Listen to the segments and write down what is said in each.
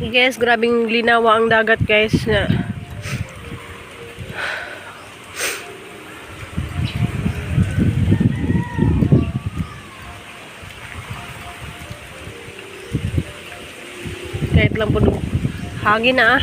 Guys, grabing linawa ang dagat guys. Kahit lang po hangin na ah.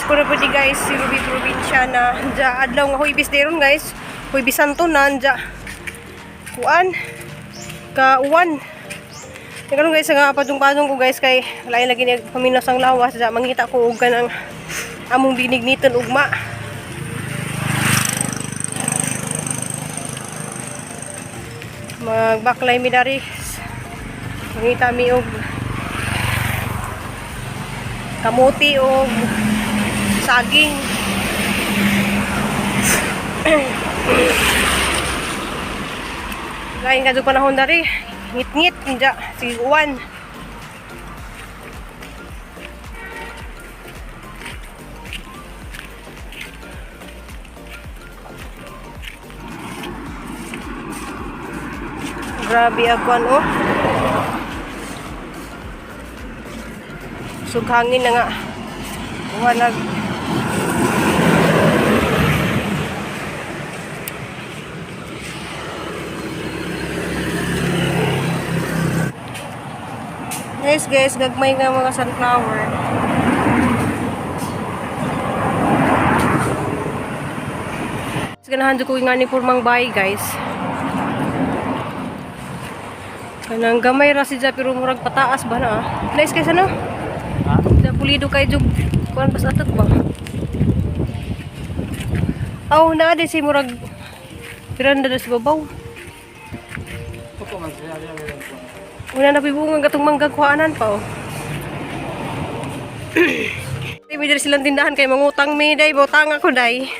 Kung pwede guys, si Ruby probinsya na dya adlaw nga huibis deron guys. Huibisan to na dya kuan ka uwan. Karon guys nga padung-padung ko guys kay lain lagi ni paminos ang lawas dya mangita ko og kanang among binigniton ugma. Magbaklay mi dari. Mangita mi og kamuti og saging. Lain kadto panahon dari ngit-ngit kinja si uwan. Grabe agwan oh. Sughangin na nga. Walag. Guys, gagmay nga mga sunflower. Ganahan ko nga ni purmang bahay guys. Kanang gamay ra si pero murag pataas ba na. Nice guys ano? Da pulido kay jug kuan pas atot ba? Aw na di si murag piranda sa babaw. Una na pibungan katong manggagkuanan pa oh. May diri silang tindahan kay mangutang mi day, butang ako day.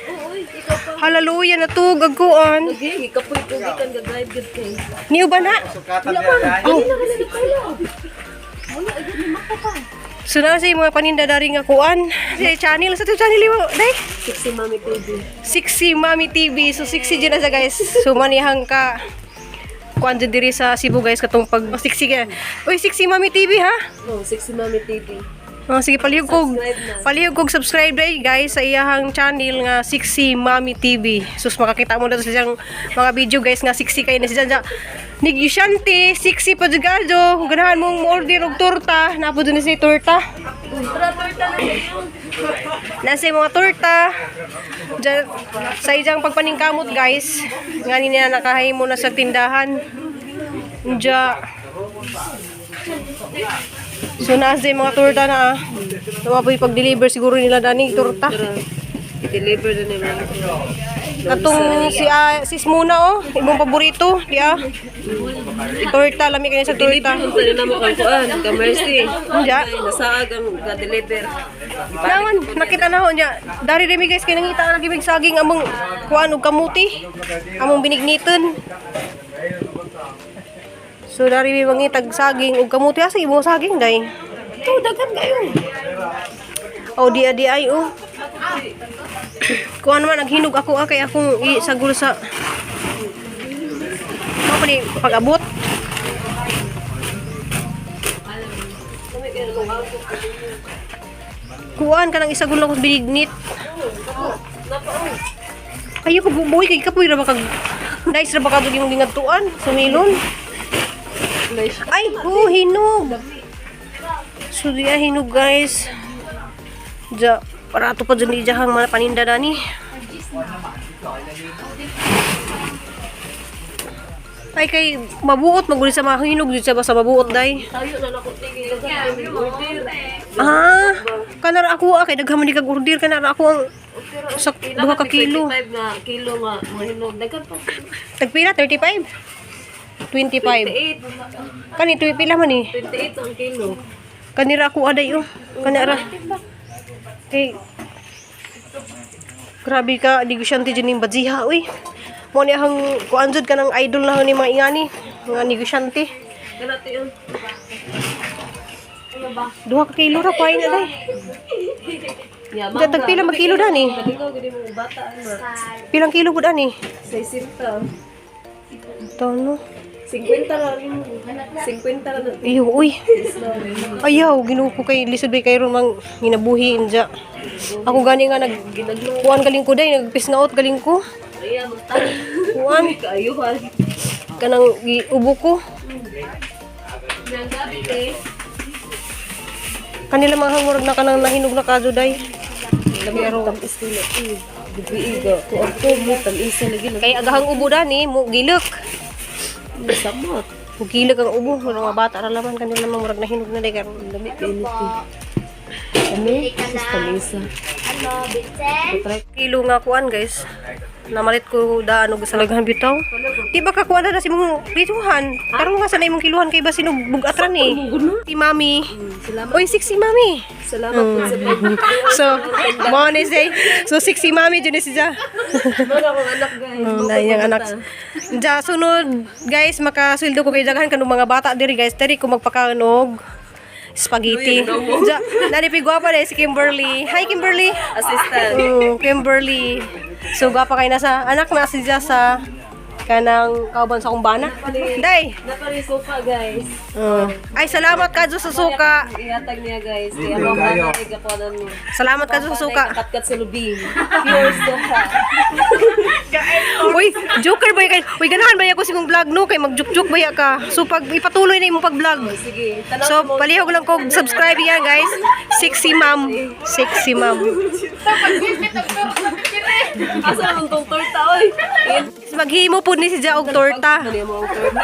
Hallelujah na to gagkuan. Lagi kapoy ko gikan gagayad gid kay. Niyo ba na? Wala pa. Oh. Wala agad ni makapa. So na sa mga paninda dari nga kuan. Si channel sa to channel mo day. Sexy Mami TV. Sexy Mami TV. So sexy dyan na sa guys. So manihang ka kuan diri sa Cebu guys katong pag sexy ka. Uy sexy Mami TV ha. Oh, Sexy Mami TV. Oh, sige palihog kog subscribe day guys sa iyahang channel nga Sexy Mami TV. Sus makakita mo na sa siyang mga video guys nga sexy kay na siya. Nigyusyante, sexy pa jugado. Ganahan mong order og torta, napo dun si torta. Torta na yun. Nasa mga torta. Diyan, sa ijang pagpaningkamot guys. Ngani niya nakahimo na sa tindahan. Diyan. So nasa mga torta na ah. Nawaboy pag-deliver siguro nila dani torta. I-deliver na nila. Katong sis muna oh, imong paborito, di ah. Torta lami kanya sa torta. Unsa na mo kang kuan, kamersi. Diya. Nasaag ang ga-deliver. Naman nakita na ho niya. Dari remi guys kay nangita ang gibig saging among kuan og kamuti. Among binigniton. So dari mi mangitag saging ug kamuti asa imo saging day. Ito daghan kayo. Oh di ay oh. Kuan man naghinog ako kay akong isagol sa mo pa ni pag-abot. Kuan ka nang isagol ako binignit. Kayo ko bubuhay kay kapoy ra ba kag nice ra ba kag imong gingadtuan sumilon. Ay, hinog. So diya hinog guys. Ja para to pa dyan di jahang mga paninda dani. Ay kay mabuot maguli sa mga hinog dito sa mabuot day. Tayo na nako tigil order. Ah, kanar ako kay daghan man kag order kanar ako ang sa 2 ka kilo. 25 na kilo nga mahinog daghan pa. Tagpila 35. 25. 28. Kani tuwi pila man ni? 28 ang kilo. Kanira ako aday oh. Kanira. Kay grabe ka negosyante dyan yung badziha uy. Mo ni ang kuanjud ka ng idol na ni mga ingani mga negosyante. Kana to yun. 2 ka kilo ra pain na day. Yaman. Diyan tagpila mag kilo dani. Ikaw gid mo bata ano. Pilang kilo pud ani? 60. Ito no. 50 lang yun. 50 lang. Iyo uy. Ayaw ginuko kay lisod bay kay ron mang ginabuhi inja. Ako gani nga kuan galing ko day nagpis na out galing ko. Ayan, magtang. Kuan Kaayuhan. kanang giubo ko. Yang gabi eh. Kanila mga hangurag na kanang nahinog na kaso day. Pero tapos ko na eh. Dubiiga. Kuarto mo, tal-isa lagi na. Kay agahang ubo dani mo gilek. Samot. Mugilek ang ubo mga bata ra laman kanila mga murag nahinog na day karon dami. Ano? Tal-isa. Kilo nga kuan guys. Namalit ko daan og sa laghan bitaw. Di ba ka kuan na si mong prituhan? Karon nga sanay mong kiluhan kay ba sino bugatran ni? Si Mami. Salamat. Oy, sexy Mami. Salamat po sa pag- So, mo ni say. So sexy Mami jud ni siya. Wala akong anak guys. Dahil yung anak. Ja, sunod, guys, makasweldo ko kay daghan kanong mga bata diri guys. Diri ko magpakanog spaghetti. Ja, nani pigwapa na si Kimberly. Hi Kimberly. Assistant. Kimberly. So gwapa kay nasa anak na si Ja sa kanang kauban sa akong bana. Day. Naparisuka guys. Ay salamat kadto sa suka. Ihatag niya guys. Kaya mga bata ay gapanan mo. Salamat kadto sa suka. Katkat sa lubing. Pure suka. Uy, joker ba kay? Uy, ganahan ba ako sa imong vlog no kay magjuk-juk ba ka? So pag ipatuloy na imong pag-vlog. Sige. Tanaw So, palihog lang ko subscribe yan, guys. Sexy ma'am. Sexy ma'am. asa naman tong torta oy. Maghimo po ni si Ja og torta. Mali mo ang torta.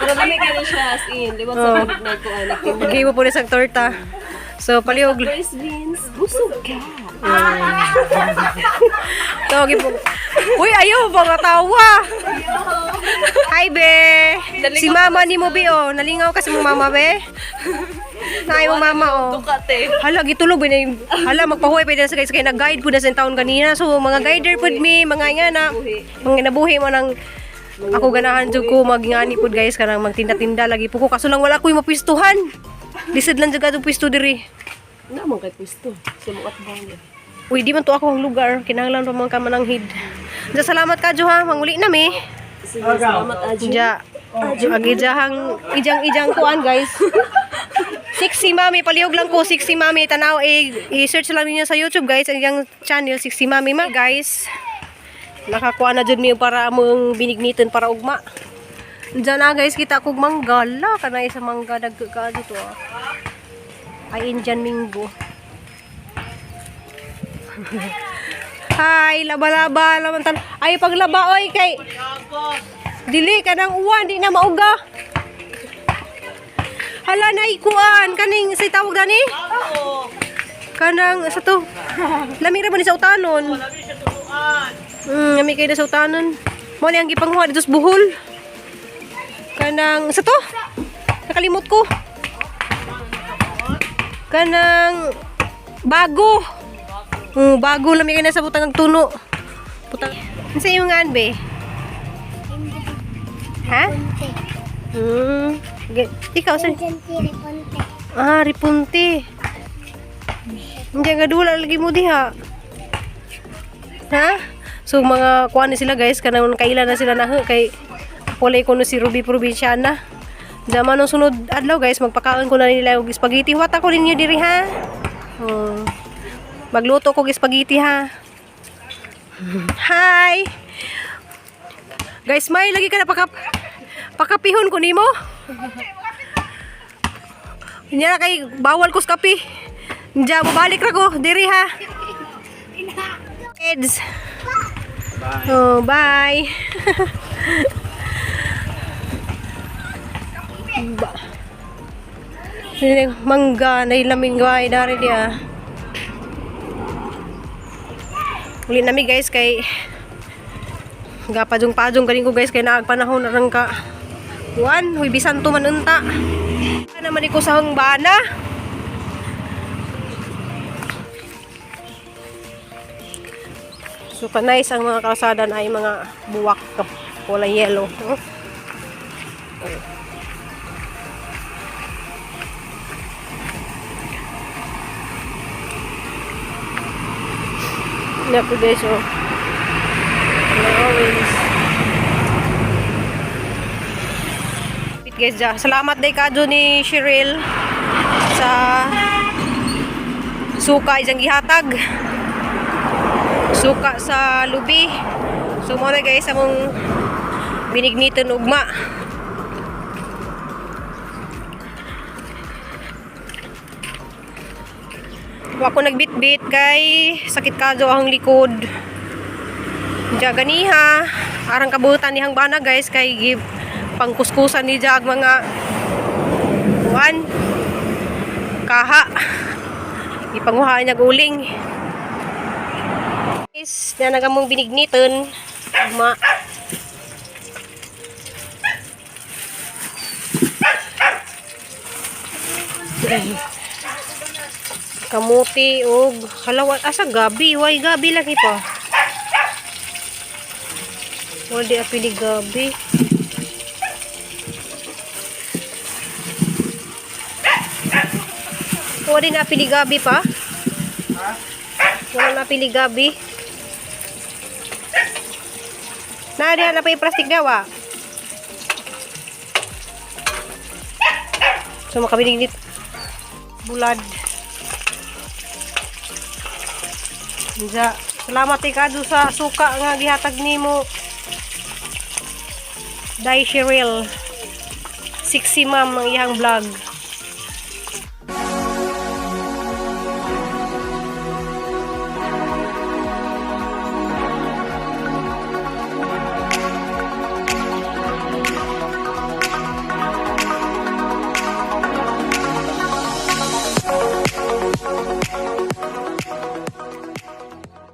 Pero dami ka na siya as in. Di ba sa na ko anak. Maghimo po ni sa torta. So, palihog. Rice beans. Busog ka. Tawagin po. Uy, ayaw ba nga tawa? Hi, be. Si mama ni mo, be, oh. Nalingaw kasi mong mama, be. Nay mo mama, oh. Dukate. Hala, gitulog, be. Hala, magpahuwi pa din sa guys. Kaya nag-guide po na sa taon kanina. So, mga guider po me, mga nga na. Mga nabuhi mo ng ako ganahan jud ko magingani pud guys kanang magtinda-tinda lagi po ko kaso lang wala ko'y mapistuhan. Lisod lang jud adto pisto diri. Naman kay pwesto. Sumukat ba niya? Uy, di man to ako ang lugar. Kinahanglan pa man ka mananghid. Ja, salamat ka Jo ha. Manguli na mi. Sige, salamat Aji. Ja. Agijahang ijang kuan guys. Sexy Mami, palihog lang ko Sexy Mami. Tanaw i-search lang niyo sa YouTube guys ang iyang channel Sexy Mami ma guys. Nakakuha na jud mi para among binigniton para ugma. Diyan na guys kita kog manggala kanay sa mangga dagka dito ah. Ay Indian Mingo. Hi, laba-laba naman tan. Ay paglaba oy kay dili ka nang uwan di na mauga. Hala na ikuan kaning si tawag dani? Oo. Kanang sa to. Lamira ba ni sa utanon? Nami kay na sa utanon. Mo ni ang gipanghuwa dito sa buhol. Kanang sa to. Nakalimot ko. Kanang bago. Bago lamig kay na sa butang ng tuno. Butang. Unsa imong ngan be? Ha? Ikaw sa Ripunti. Hindi nga dula lagi mo diha. Ha? So mga kuan ni sila guys, kanang kailan na sila na kay pulay ko no si Ruby Provinciana. Zaman nung sunod adlaw guys, magpakaon ko na nila og spaghetti. What ako ninyo diri ha? Magluto ko og spaghetti ha. Hi. Guys, may lagi ka na pakapihon ko nimo. Nya kay bawal ko sa kape. Diya mabalik ra ko diri ha. Kids. Oh, bye. Mangga na ilaming gawai dari dia. Uli nami guys kay gapajong-pajong galing ko guys kay naagpanahon na rang ka. Kuan, huy bisan to man unta. Naman ko sa hangbana. So nice ang mga kalsada na ay mga buwak kulay yellow. Yan po guys, oh. Always. Guys, salamat day kadyo ni Cheryl sa suka isang gihatag. Suka sa lubi. So mo na guys among binigniton ugma. Wa ko nagbitbit kay sakit kadyo ang likod. Diya ganiha, arang kabutan nihang bana guys kay give pangkuskusan ni jag mga kuan kaha. Ipanguhaan niya guling. Guys, na nagamong binigniton ugma. Kamuti og halawan asa gabi, way gabi lagi pa. Wala di apili gabi. Wala di na apili gabi pa. Wala na apili gabi. Nariyan na pa yung plastic daw ah. So makabinig dito. Bulad. Diya. Salamat ikado sa suka nga gihatag nimo. Dai Cheryl. 60 ma'am ang iyang vlog.